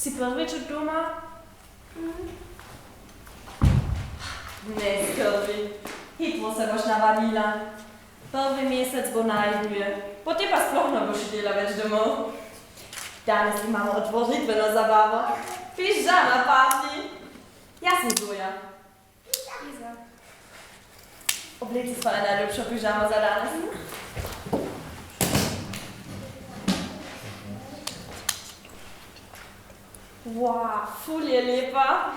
Si prvič od doma? Ne skrbi, hitro se boš navadila. Prvi mesec bo najduje, potem pa sploh ne boš dela več domov. Danes imamo otvoritveno zabavo, pižama party. Jaz sem Zoja. Iza. Obleci svojo najljubšo pižamo za danes. Wow, ful je lepa.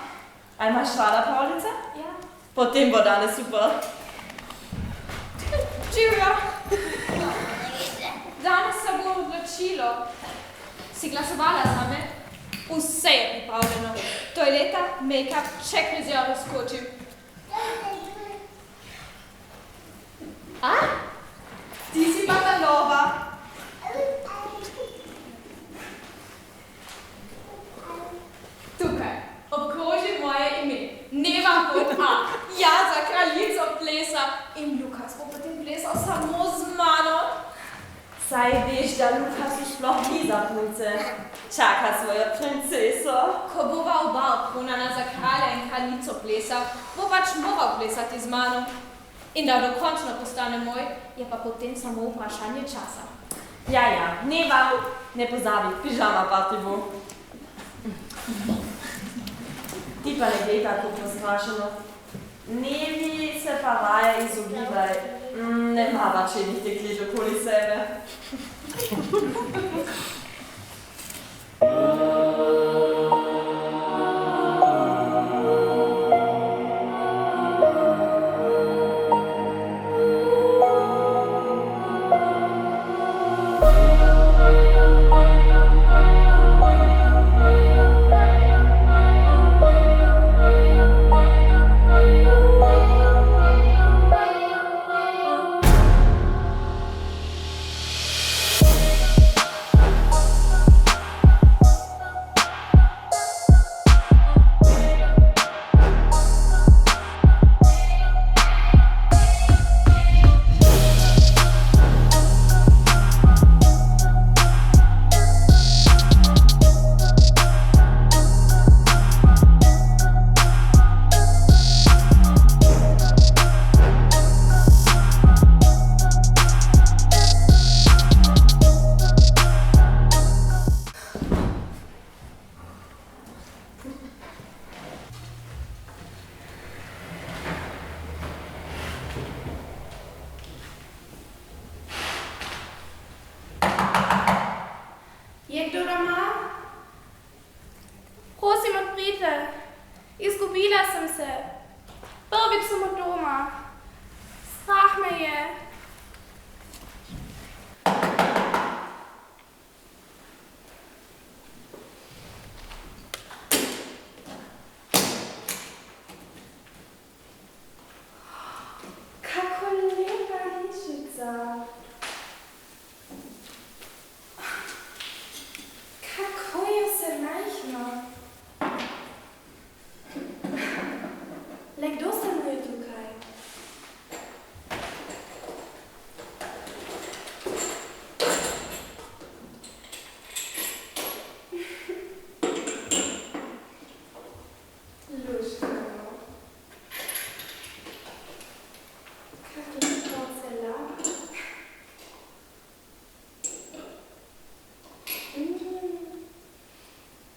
A imaš rada pravljice? Ja. Potem bo danes super. Živjo! Danes se bo odločilo. Si glasovala zame? Vse je pripravljeno. Toaleta, make-up, še frizjer skočil. A? Ti si pa ta nova. Tukaj, obkroži moje ime. Neva pod A. Ja, za kraljico plesa. In Lukas bo potem plesal samo z mano. Saj veš, da Lukas sploh ni za punce. Čaka svojo princeso. Ko bova oba odpunana za kralja in kraljico plesal, bo pač moral plesati z mano. In da dokončno postane moj, je pa potem samo vprašanje časa. Ja, Neva, ne pozabi, pižama party bo. Ti pa ne gledaj tako posprašeno. Nevi se pa raje izogibaj. Ne mava čednih deklič okoli sebe. Zgubila sem se. Prvič sem od doma. Strah me je. Kako lepa hišica. Kako je vse majhno. Le kdo stanuje tukaj? Luškano. Kakšna porcelan.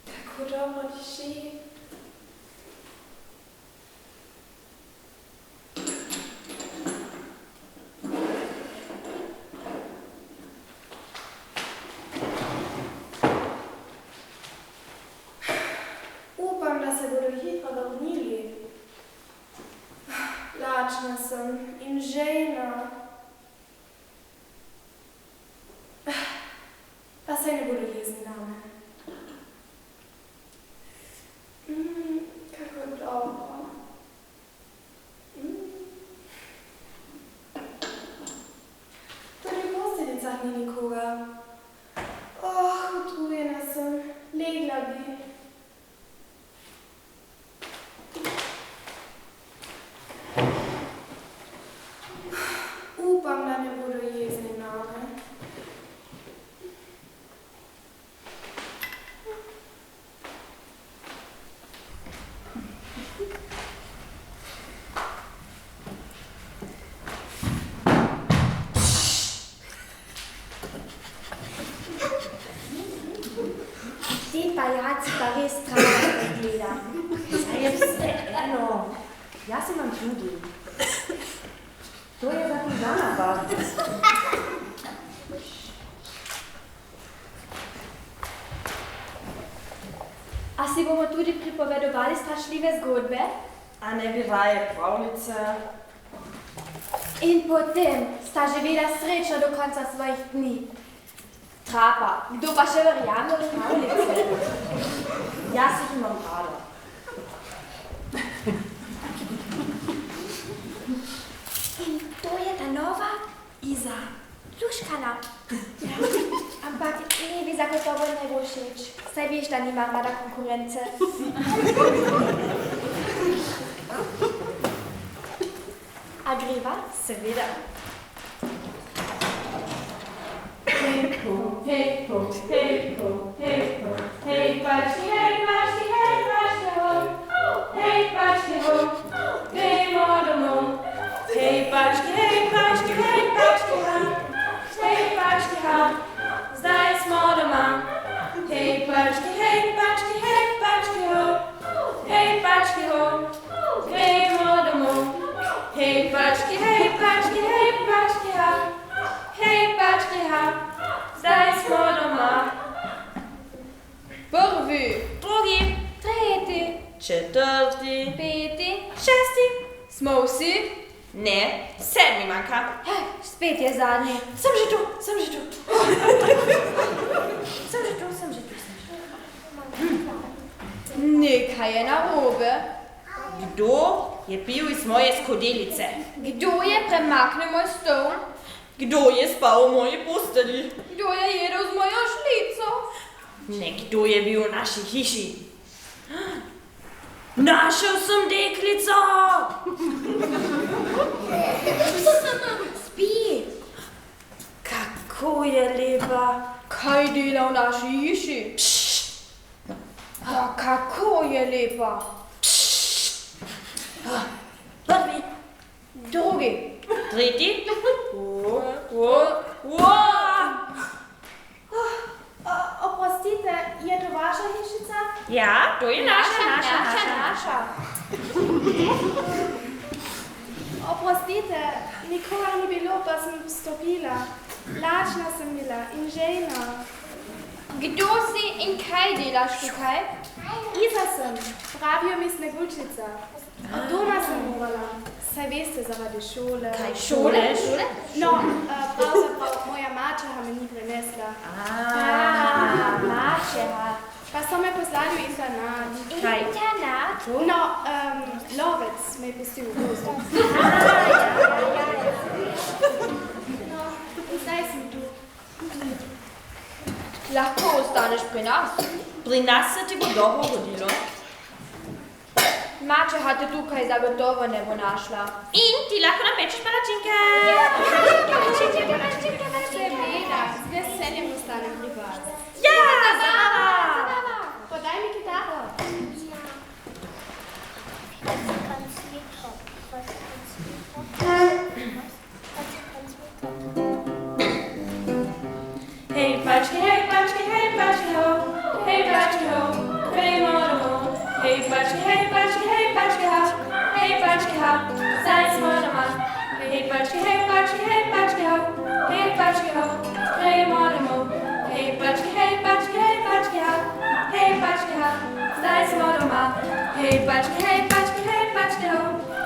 Kako dobro diši. Upam, da se bodo hitro vrnili. Lačna sem in žejna. Pa saj ne bodo jezni name. Kako dobro. Tudi v posteljicah ni nikoga. Utrujena sem. Legla bi. Upam, da ne bodo jezni name. Ti pajaci pa res strahno gleda. Saj je vseeno. Jaz imam tudi. To je za Tizana pa. A si bomo tudi pripovedovali strašljive zgodbe? A ne bi raje pravljice? In potem sta živela srečno do konca svojih dni. Trapa, kdo pa še verjame v pravljice? Jaz jih imam rada. In to je ta nova Iza. Luškana. Ja. Ampak mi zagotovo ne bo všeč. Saj veš, da nimam rada konkurence. A greva? Seveda. Hej ho, hej ho, hej ho, hej ho, hej pački, hej pački, hej pački ho, hej pački ho, gremo domov. Hej pački, hej pački, hej pački ha, hej pački ha, zdaj smo doma. Hej pački, hej pački, hej pački ho, hej pački ho, gremo domov. Hej pački, hej pački, hej pački ha, hej pački ha, zdaj smo doma. Prvi, Drugi, tretji, četrti, peti, šesti. smo vsi. Ne, sedmi manjka. Spet je zadnji. Sem že tu, sem že tu. Sem že tu, sem že tu. Nekaj je narobe. Kdo je pil iz moje skodelice? Kdo je premaknil moj stol? Kdo je spal v moji posteli? Kdo je jedel z mojo šlico? Nekdo je bil v naši hiši. Našel sem deklico! Spi. Kako je lepa. Kaj dela v naši hiši? Pa kako je lepa? Prvi, Drugi, tretji. Oprostite, je to vaša hišica? Ja, to je naša. Oprostite, nikogar ni bilo, pa sem vstopila. Lačna sem bila in žejna. kdo si in kaj delaš tukaj? Iza sem, pravijo mi Sneguljčica. Od doma sem morala. Saj veste, zaradi šole. Kaj, šole? No, pravzaprav moja mačeha me ni prenesla. Mačeha. Pa so me poslali v internat. Kaj? Internat? No, lovec me je pustil v gozdu. No, in zdaj sem tu. Lahko ostaneš pri nas. Pri nas se ti bo dobro rodilo. Mačeha te tukaj zagotovo ne bo našla. In ti lahko napečeš palačinke. Seveda, z veseljem ostanem pri vas. Ja, zabava! Podaj mi kitaro. Hej, pački, ho. Hej, pački, ho. Hej, moramo. Hej, pački, ho. Hej, pački, ho. Zdaj smo doma. Hej, pački, ho. Hej, pački, ho. Hej, moramo. Hej, pački, ho. Hej, pački, ho. Zdaj smo doma. Hej, pački, ho.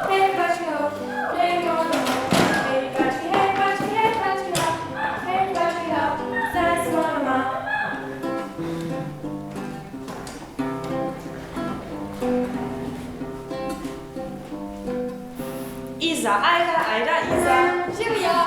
Hej, pački, ho. Hej, moramo. Hej, pački, ho. Hej, pački, ho. Zdaj smo doma. Iza, ajda, Iza. Živijo.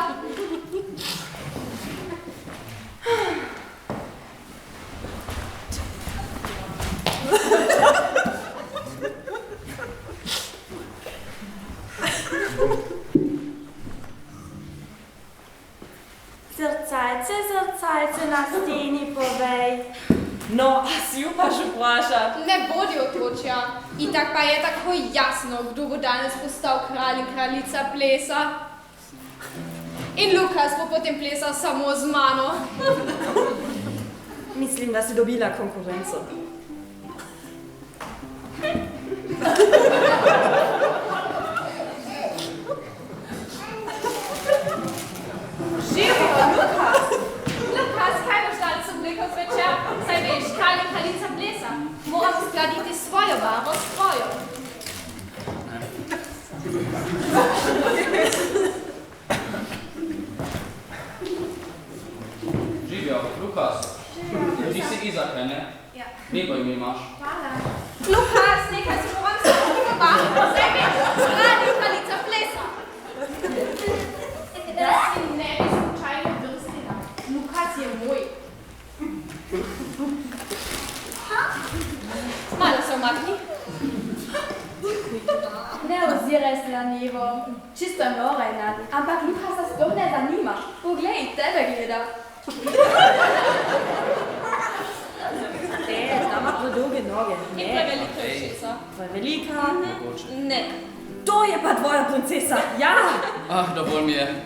Zrcalce na steni povej. No, a si upaš vprašati? Ne bodi otočja. Itak pa je tako jasno, kdo bo danes postal kralj in kraljica plesa. In Lukas bo potem plesal samo z mano. Mislim, da si dobila konkurenco. Živijo, Lukas! Lukas, kaj boš danes oblekel zvečer? Saj veš, kralj in kraljica plesa. Moram uskladiti svojo barvo s tvojo. Živijo, Lukas. Ti si Izak, ne? Ja. Lepo ime imaš. Hvala. Lukas, nekaj si moram samo barvo. Saj veš, kralj in kraljica plesa. Da si ne bi slučajno drstila. Lukas je moj. Malo se umakni. Ne oziraj se na nivo. Čisto nora je nad. Ampak Lukasa sploh ne zanima. Poglej, tebe gleda. Ta ima predolge noge. In prevelika ušesa. Prevelika. Mogoče. Ne. To je pa tvoja princesa. Ja! Dovolj mi je.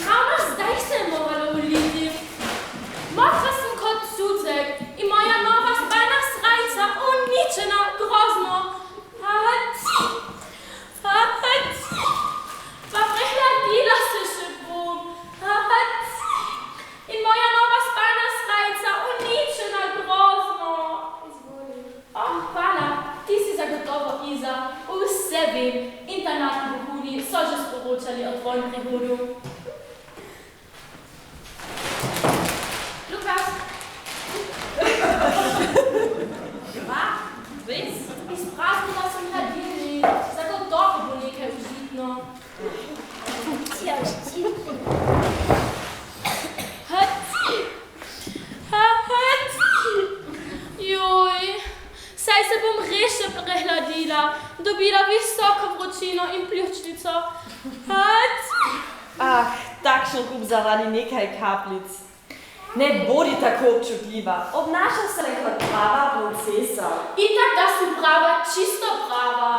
Ravno zdaj se je moralo uliti. Mokra sem kot sucek in moja nova spalna srajca uničena, grozno. Haci. Pa prehladila se še bom. Haci. In moja nova spalna srajca uničena, grozno. Hvala, ti si zagotovo Iza. Vse vem. Internatni bohuni so že sporočali o tvojem prihodu. Lukas! Res? Izpraznila sem hladilni. Zagotovo bo nekaj užitno. Haci! Joj, saj se bom res še prehladila, dobila visoko vročino in pljučnico. Takšen kup zaradi nekaj kapljic. Ne bodi tako občutljiva. Obnaša se kot prava princesa. Itak, da si prava, čisto prava.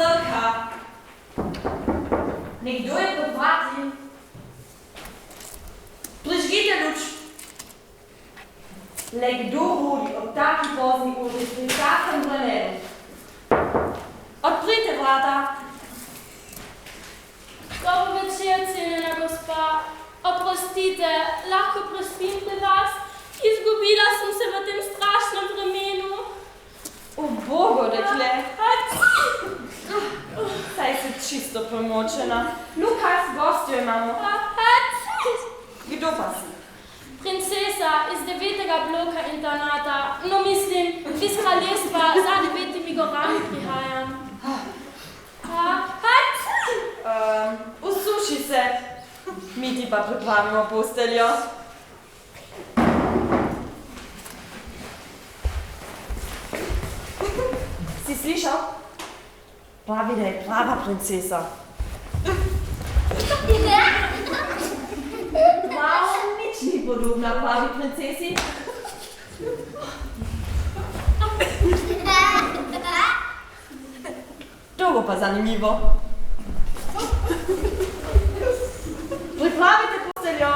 Zrka. Nekdo je pod vrati. Prižgite luč. Le kdo hodi ob taki pozni uri pri takem vremenu? Odprite vrata. Dobro večer, cenjena gospa. Oprostite, lahko prespim pri vas? Izgubila sem se v tem strašnem vremenu. O Bogu, dekle. Saj si čisto premočena. Lukas, gostjo imamo. Kdo pa si? Princesa iz 9. bloka internata. No mislim, iz kraljestva za 9 gorami prihajam. Usuši se. Mi ti pa pripravimo posteljo. Si slišal? Pravi, da je prava princesa. Prav, nič ni podobna pravi princesi. To bo pa zanimivo. Pripravite posteljo.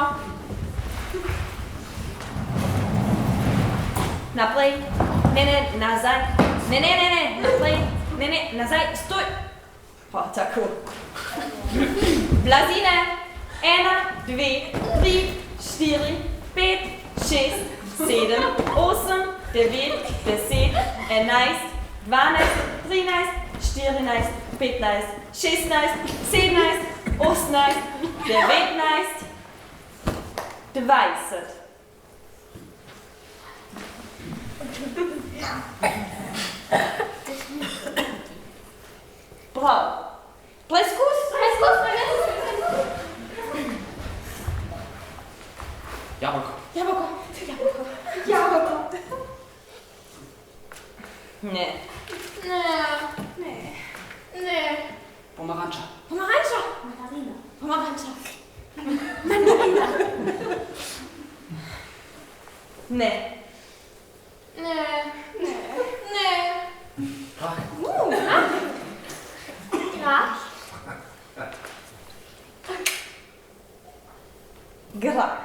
Naprej. Ne, nazaj. Ne, naprej. Ne, nazaj. Stoj. Pa, tako. Blazine. 1, 2, 3, 4, 5, 6, 7, 8, 9, 10, 11, 12, 13, 14, 15, 16, 17, 18, 19, 20. Prav. Preizkus. Jabolko. Jabolko. Ne. Pomarańcza. Pomaranča. Ne. Grach.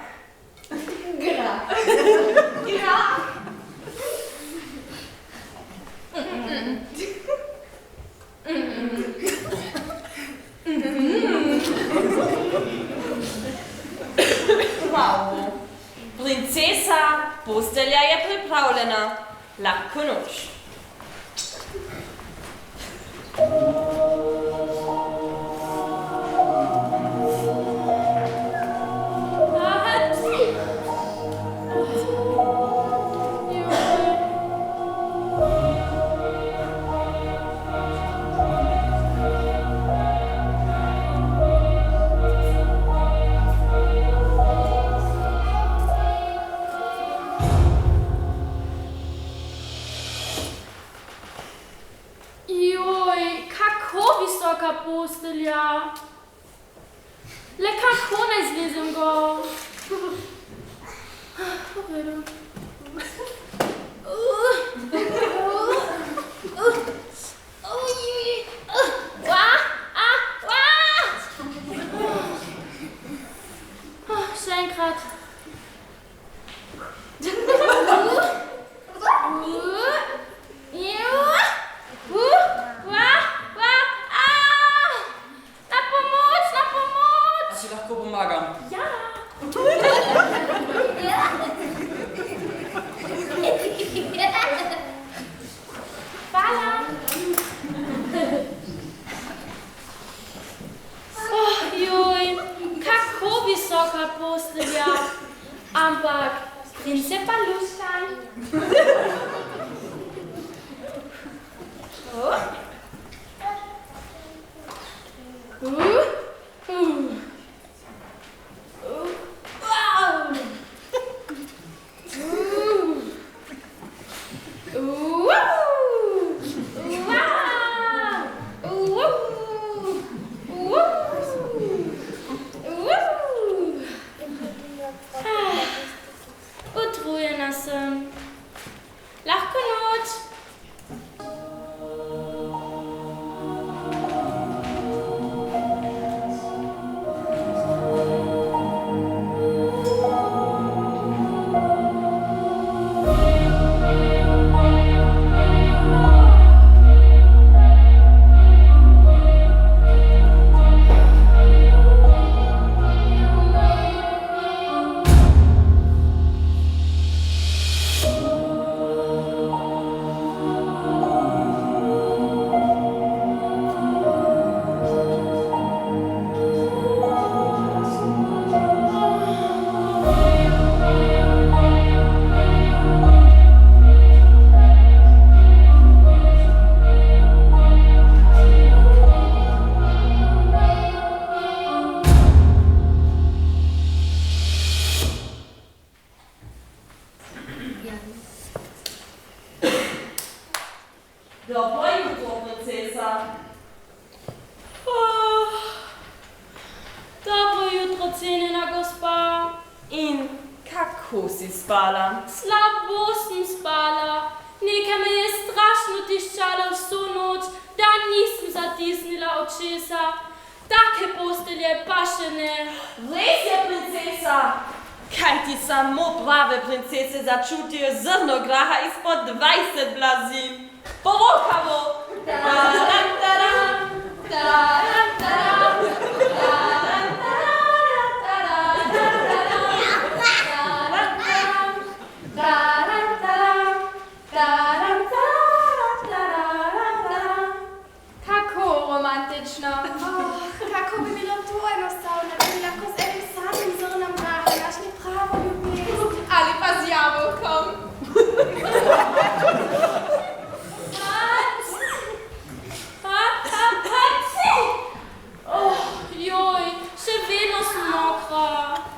Prav. Princesa, postelja je pripravljena. Lahko noč. Postelja. Le kako naj zlezem go? Povedo. Še enkrat. Postelja, ampak in se pa luskaj. Utrujena Ko si spala? Slabo sem spala. Nekaj me je strašno tiščala vso noč, da nisem zatisnila očesa. Take postelje pa še ne. Res je, princesa! Kaj ti samo prave princese začutijo zrno graha izpod 20 blazin? Porokamo! Taram, taram, taram, taram, taram, Kako romantično. Kako bi bilo to enostavno, da bi lahko z enim samim zrnom graha našli pravo ljubezen. Ali pa z jabolkom. Joj, še vedno sem mokra.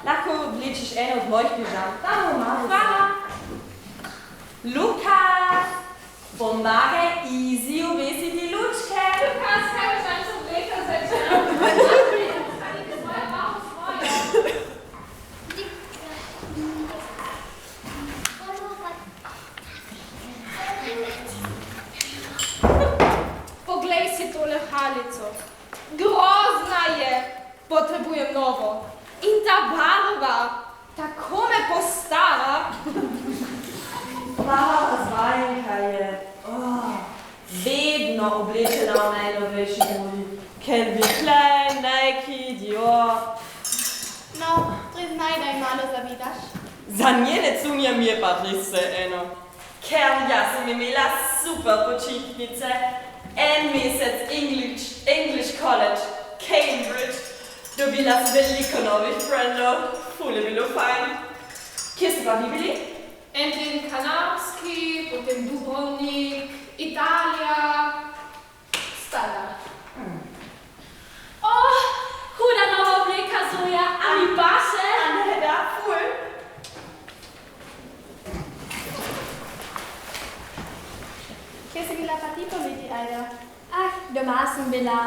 Lahko oblečeš eno od mojih pižam. Damo malo. Hvala. Lukas, pomagaj Izi obesiti lučke. Lukas, kaj boš danes obleka začela? Poglej si tole halico. Grozna je. Potrebujem novo. In ta barva, tako me postara. Prava razvajenka je vedno oblečena v najnovejši modi. Calvin Klein, Nike, Dior. No, priznaj, da jim malo zavidaš. Za njene cunje mi je pa res vseeno. Ker jaz sem imela super počitnice, en mesec English College, Cambridge. Dobila sem veliko novih frendov, ful je bilo fajn. Kje ste pa vi bili? Endlin Kanarski, potem Dubrovnik, Italija, standard. Oh, huda nova obleka, Zoja, a mi paše? Ne, da, ful. Kje si bila pa ti pomiti, Ajda? Ah, doma sem bila.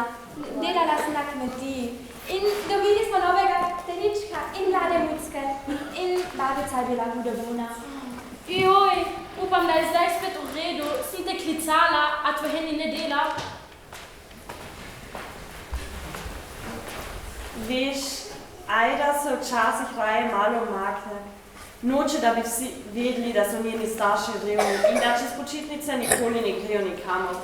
Delala sem na kmetiji. In dobili smo novega telička in mlade mucke. In babica je bila hudo bolna. Joj, upam, da je zdaj spet v redu. Sem te klicala, a tvoj Henry ne dela. Veš, Ajda se včasih raje malo umakne. Noče, da bi vsi vedeli, da so njeni starši revni in da čez počitnice nikoli ne grejo nikamor.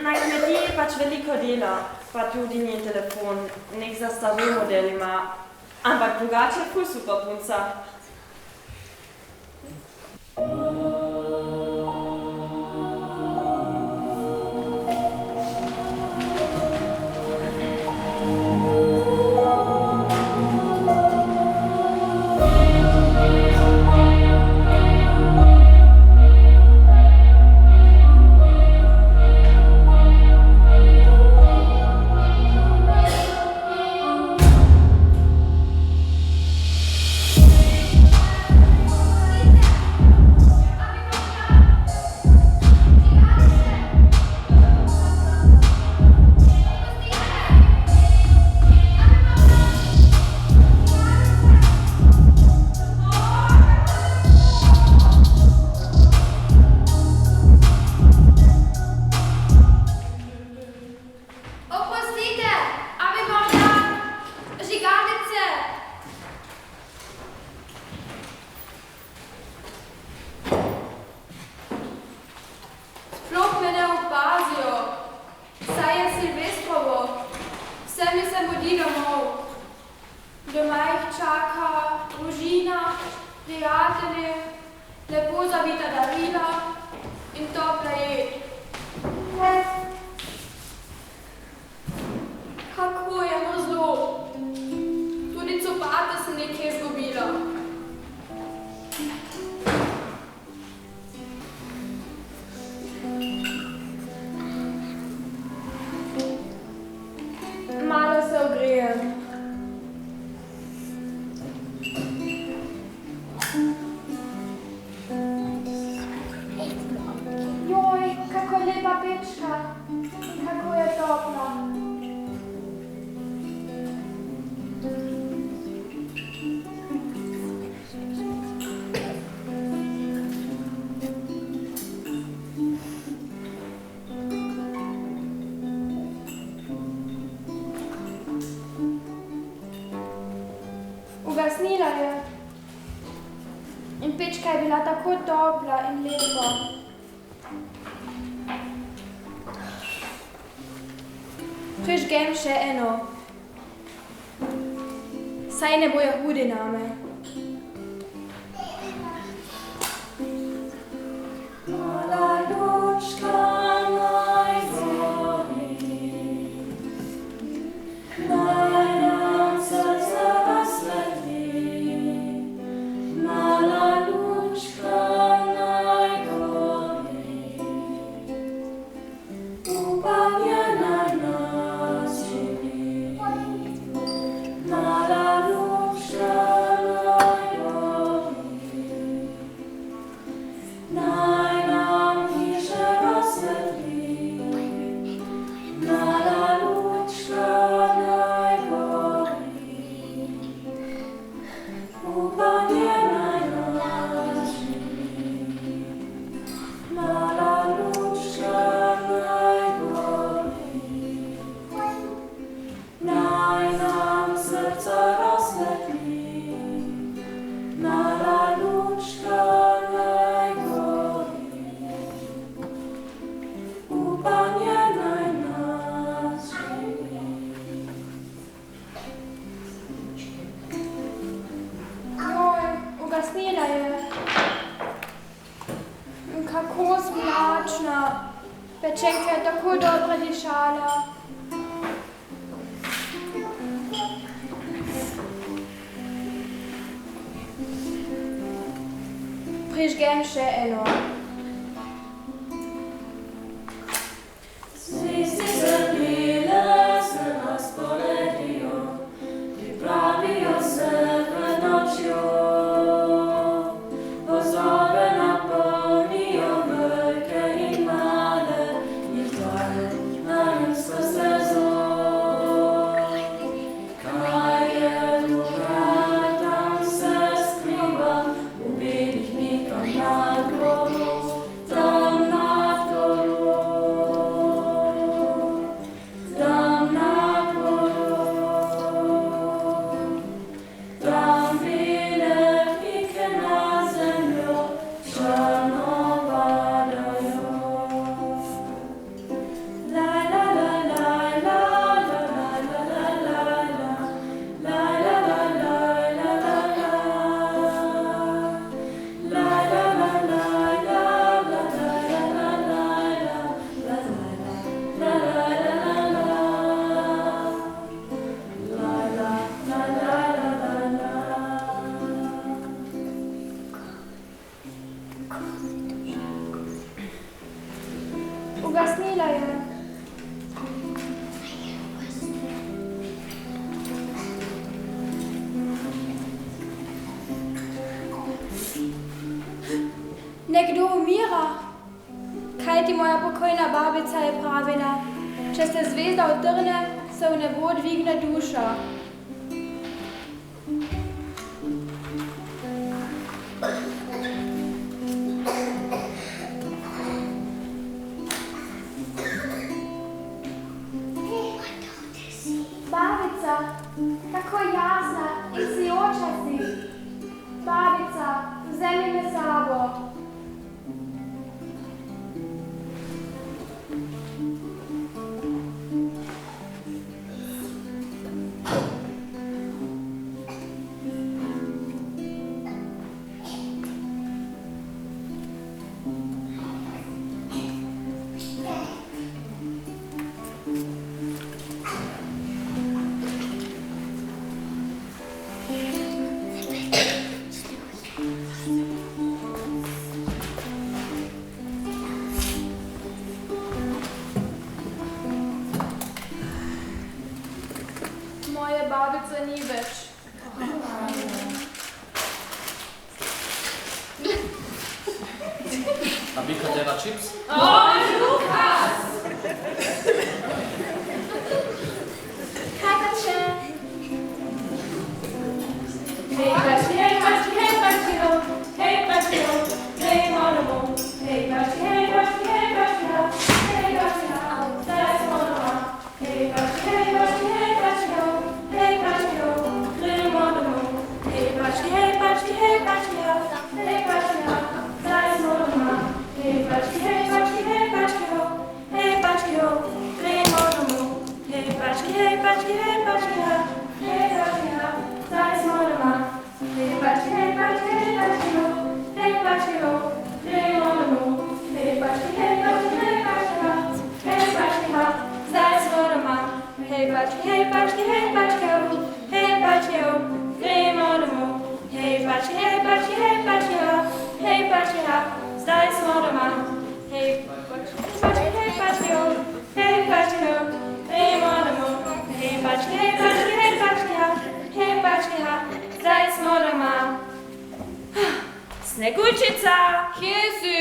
Na kmetiji pač veliko dela, pa tudi njen telefon, nek zastarel model ima. Ampak drugače je ful super punca. ugasnila je. In pečka je bila tako topla in lepa. Prižgem še eno. Saj ne bojo hudi name. Mala lučka naj gori, naj nam srce razsvetli. Mala lučka naj gori, upanje naj nas živi. Mala lučka naj gori, naj nam hiše razsvetli. Mala lučka naj gori, upanje naj nas živi. Mala lučka naj gori, naj nam srca razsvetli. Mala lučka naj gori, upanje naj nas živi. Joj, ugasnila je. Kako smlačna. Pečenka je tako dobro dišala. Prižgem še eno. Zvezde se bile se razporedijo, pripravijo se pred nočjo. Vozove napolnijo velike in male, jih daje na ljudsko stezo. Kaj je tukaj, tam se skriva, v belih mikah nad goro, tam nad goro, tam nad goro, tam bile pike na zemljo črno padajo. Laj, la, la, laj, la, la, la, la, la, la, la. Laj, la, la, laj, la, la, la. Laj, la, la, laj, la, la, la, la, la, la, la, la, la, la, la, la. Laj, la, la, la, la, la, la. Ugasnila je. Nekdo umira. Kaj ti moja pokojna babica je pravila? Če se zvezda utrne, se v nebo dvigne duša. Babica, kako jasna in sijoča si. Babica, vzemi me s sabo. Moje babice ni več. A bi katera čips? Kaj pa če? Hej, pački, hej, pački, hej, pački, ho. Hej, pački, ho. Hej, monomo. Hej, pački, hej, pački, hej, pački, ho. Hej, pački, ho. Teraz monomo. Hej, pački, hej, pački, hej, pački, ho. Hej, pački, ho. Hej, monomo. Hej, Batschke, hey Batschke, oh, hey Batschke, oh, Crema de mo. Hey Batschke, hey Batschke, hey Batschke, oh, hey Batschke, oh, stai smorma. Hey Batschke, hey Batschke, oh, hey Batschke, oh, Crema de mo. Hey Batschke, hey Batschke, hey Batschke, oh, hey Batschke, oh, stai smorma. Sneguljčica! Kje si?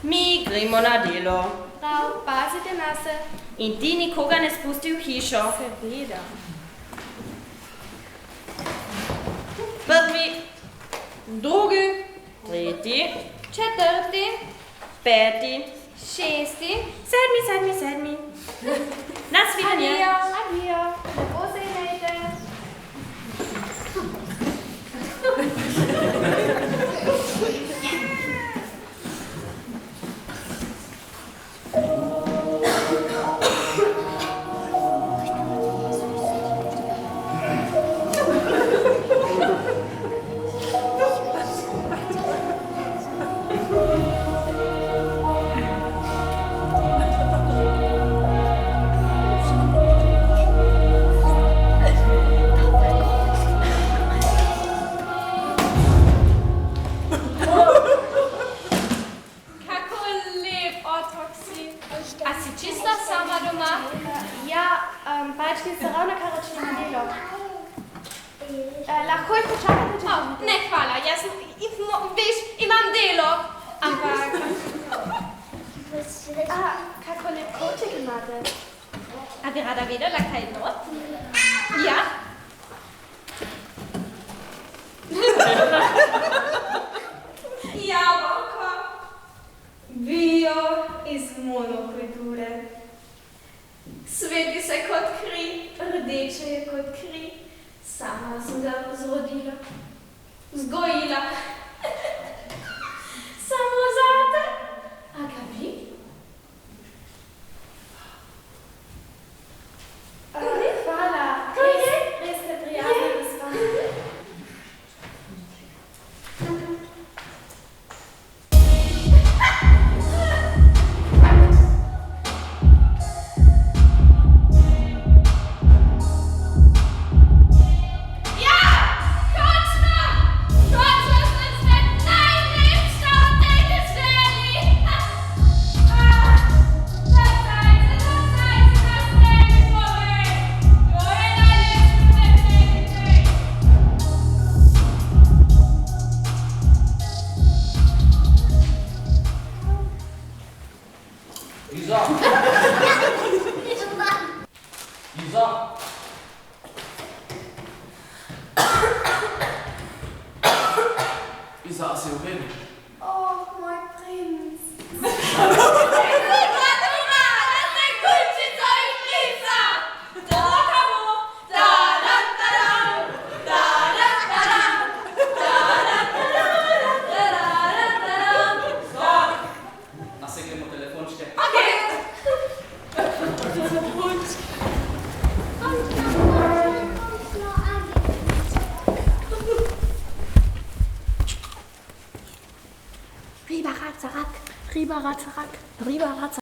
Mi gremo na delo. Prav, pazite na se. In ti nikoga ne spusti v hišo. Seveda. Prvi, Drugi, tretji, četrti, peti, šesti. sedmi. Nasvidenje. Adijo. Lepo se imejte. Kako lep otrok si. A si čisto sama doma? Ja, Batschke se ravno kar odšli na delo. Lahko jih počakate, če želite? Ne, hvala, jaz veš, imam delo. Ampak, Kako lep koček imate. a bi rada vedela, kaj je not? Ja? Jabolko. Bio iz monokulture. Sveti se kot kri, rdeče je kot kri. Sama sem ga zrodila, vzgojila. Samo zate. A ga bi? Hvala. Res ste prijazna gospa. Iza! Iza, a si v redu? Oh, moj princ. Nasegnemo telefončke. Riba Ratzarak.